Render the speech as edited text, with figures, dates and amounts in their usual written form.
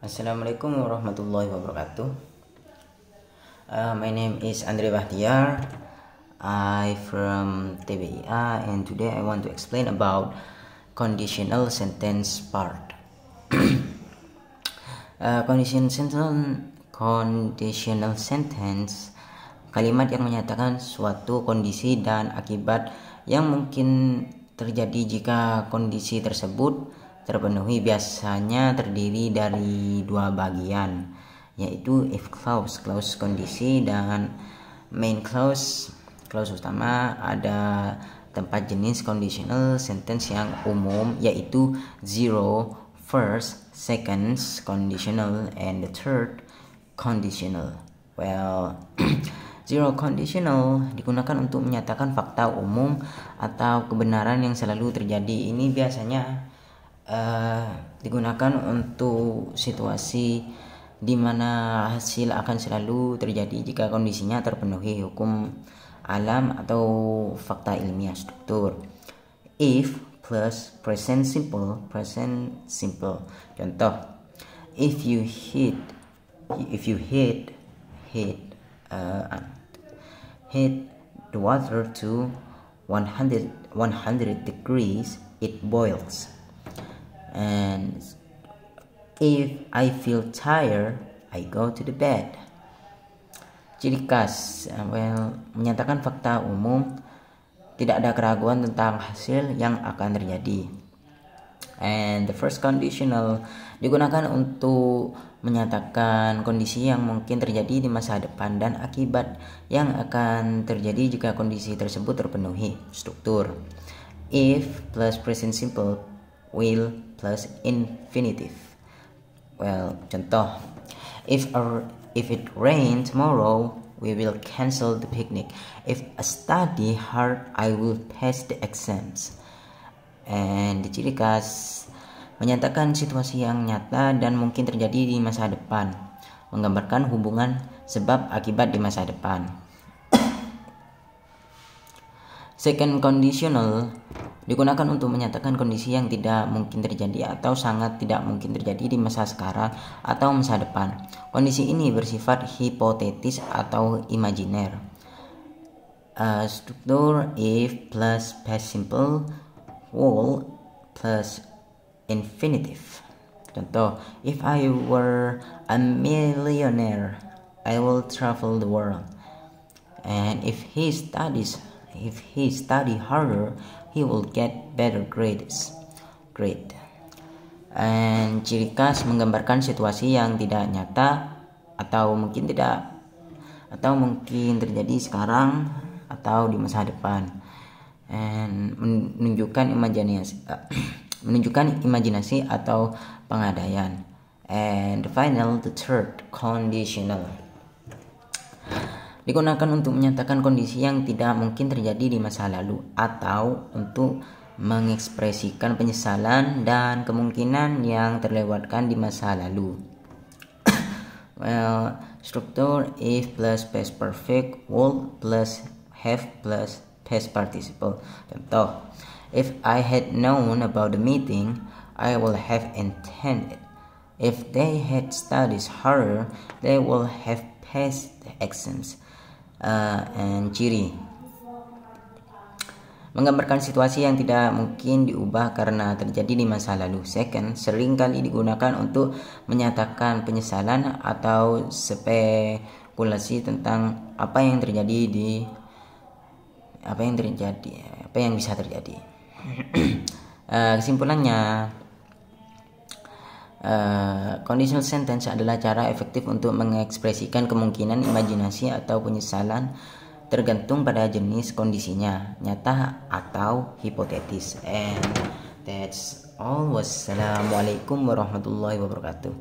Assalamualaikum warahmatullahi wabarakatuh. My name is Andre Bahtiar. I from TBIA, and today I want to explain about conditional sentence part. Conditional sentence, kalimat yang menyatakan suatu kondisi dan akibat yang mungkin terjadi jika kondisi tersebut terpenuhi, biasanya terdiri dari dua bagian, yaitu if clause, clause kondisi, dan main clause, clause utama. Ada tempat jenis conditional sentence yang umum, yaitu zero, first, second conditional, and the third conditional. Zero conditional digunakan untuk menyatakan fakta umum atau kebenaran yang selalu terjadi. Ini biasanya digunakan untuk situasi di mana hasil akan selalu terjadi jika kondisinya terpenuhi hukum alam atau fakta ilmiah struktur. If plus present simple. Contoh, if you hit the water to 100 degrees, it boils. And if I feel tired, I go to the bed. Ciri khas, menyatakan fakta umum, tidak ada keraguan tentang hasil yang akan terjadi. And the first conditional digunakan untuk menyatakan kondisi yang mungkin terjadi di masa depan dan akibat yang akan terjadi jika kondisi tersebut terpenuhi. Struktur: if plus present simple, will plus infinitive. Contoh, if it rain tomorrow, we will cancel the picnic. If I study hard, I will pass the exams. And the ciri khas, menyatakan situasi yang nyata dan mungkin terjadi di masa depan, menggambarkan hubungan sebab akibat di masa depan. Second conditional digunakan untuk menyatakan kondisi yang tidak mungkin terjadi atau sangat tidak mungkin terjadi di masa sekarang atau masa depan. Kondisi ini bersifat hipotetis atau imajiner. Struktur: if plus past simple, will plus infinitive. Contoh, if I were a millionaire, I will travel the world. And if he study harder, he will get better grades. Great. And ciri khas, menggambarkan situasi yang tidak nyata atau mungkin terjadi sekarang atau di masa depan. And menunjukkan imajinasi atau pengadaian. And the third conditional digunakan untuk menyatakan kondisi yang tidak mungkin terjadi di masa lalu atau untuk mengekspresikan penyesalan dan kemungkinan yang terlewatkan di masa lalu. Struktur: if plus past perfect, will plus have plus past participle. Contoh, if I had known about the meeting, I would have attended. If they had studied harder, they will have passed the exams. And ciri, menggambarkan situasi yang tidak mungkin diubah karena terjadi di masa lalu. Second, sering kali digunakan untuk menyatakan penyesalan atau spekulasi tentang apa yang bisa terjadi. Kesimpulannya, conditional sentence adalah cara efektif untuk mengekspresikan kemungkinan, imajinasi, atau penyesalan tergantung pada jenis kondisinya, nyata atau hipotetis. And that's all. Wassalamualaikum warahmatullahi wabarakatuh.